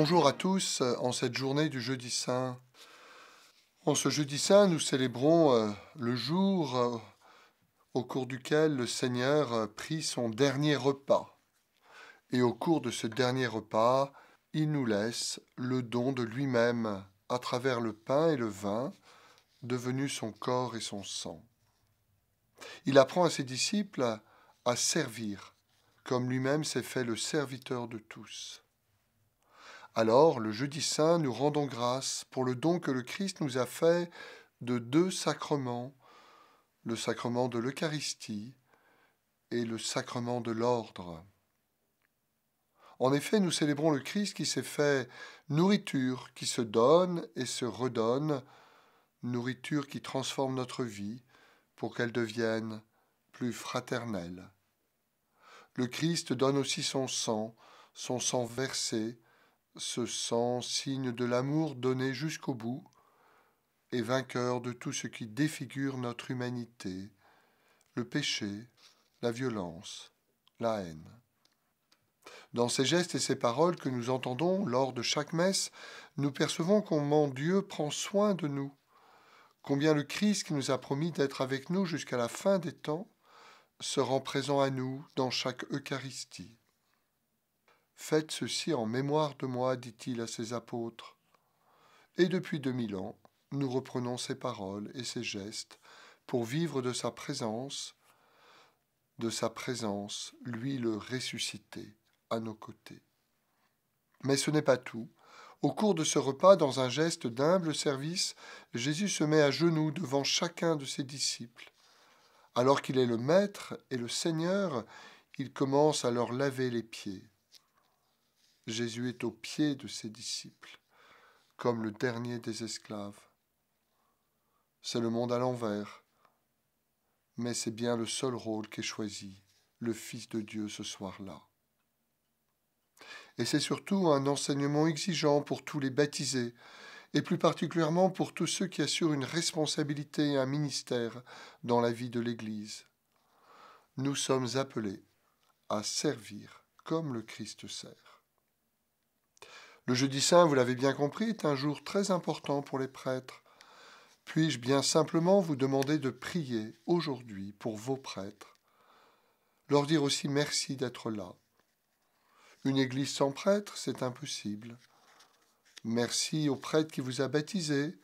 Bonjour à tous, en cette journée du jeudi saint. En ce jeudi saint, nous célébrons le jour au cours duquel le Seigneur prit son dernier repas. Et au cours de ce dernier repas, il nous laisse le don de lui-même à travers le pain et le vin, devenus son corps et son sang. Il apprend à ses disciples à servir, comme lui-même s'est fait le serviteur de tous. Alors, le jeudi saint, nous rendons grâce pour le don que le Christ nous a fait de deux sacrements, le sacrement de l'Eucharistie et le sacrement de l'ordre. En effet, nous célébrons le Christ qui s'est fait nourriture, qui se donne et se redonne, nourriture qui transforme notre vie pour qu'elle devienne plus fraternelle. Le Christ donne aussi son sang versé, ce sang, signe de l'amour donné jusqu'au bout, et vainqueur de tout ce qui défigure notre humanité, le péché, la violence, la haine. Dans ces gestes et ces paroles que nous entendons lors de chaque messe, nous percevons comment Dieu prend soin de nous, combien le Christ qui nous a promis d'être avec nous jusqu'à la fin des temps se rend présent à nous dans chaque Eucharistie. Faites ceci en mémoire de moi, dit-il à ses apôtres. Et depuis 2000 ans, nous reprenons ces paroles et ces gestes pour vivre de sa présence, lui le ressuscité, à nos côtés. Mais ce n'est pas tout. Au cours de ce repas, dans un geste d'humble service, Jésus se met à genoux devant chacun de ses disciples. Alors qu'il est le Maître et le Seigneur, il commence à leur laver les pieds. Jésus est aux pieds de ses disciples, comme le dernier des esclaves. C'est le monde à l'envers, mais c'est bien le seul rôle qu'ait choisi le Fils de Dieu ce soir-là. Et c'est surtout un enseignement exigeant pour tous les baptisés, et plus particulièrement pour tous ceux qui assurent une responsabilité et un ministère dans la vie de l'Église. Nous sommes appelés à servir comme le Christ sert. Le jeudi saint, vous l'avez bien compris, est un jour très important pour les prêtres. Puis-je bien simplement vous demander de prier aujourd'hui pour vos prêtres, leur dire aussi merci d'être là. Une église sans prêtre, c'est impossible. Merci au prêtre qui vous a baptisé,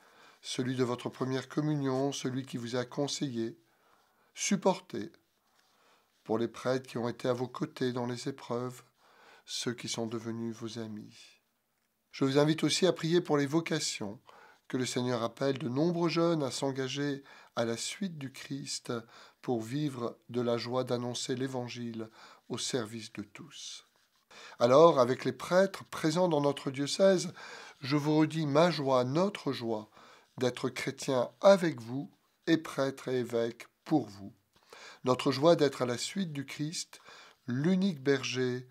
celui de votre première communion, celui qui vous a conseillé. Supportez pour les prêtres qui ont été à vos côtés dans les épreuves, ceux qui sont devenus vos amis. Je vous invite aussi à prier pour les vocations, que le Seigneur appelle de nombreux jeunes à s'engager à la suite du Christ pour vivre de la joie d'annoncer l'Évangile au service de tous. Alors, avec les prêtres présents dans notre diocèse, je vous redis ma joie, notre joie, d'être chrétiens avec vous et prêtres et évêques pour vous. Notre joie d'être à la suite du Christ, l'unique berger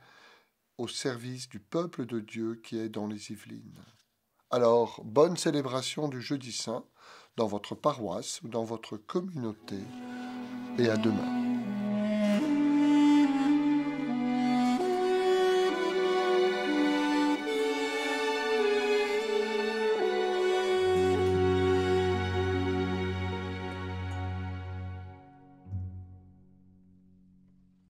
au service du peuple de Dieu qui est dans les Yvelines. Alors, bonne célébration du jeudi saint dans votre paroisse ou dans votre communauté, et à demain.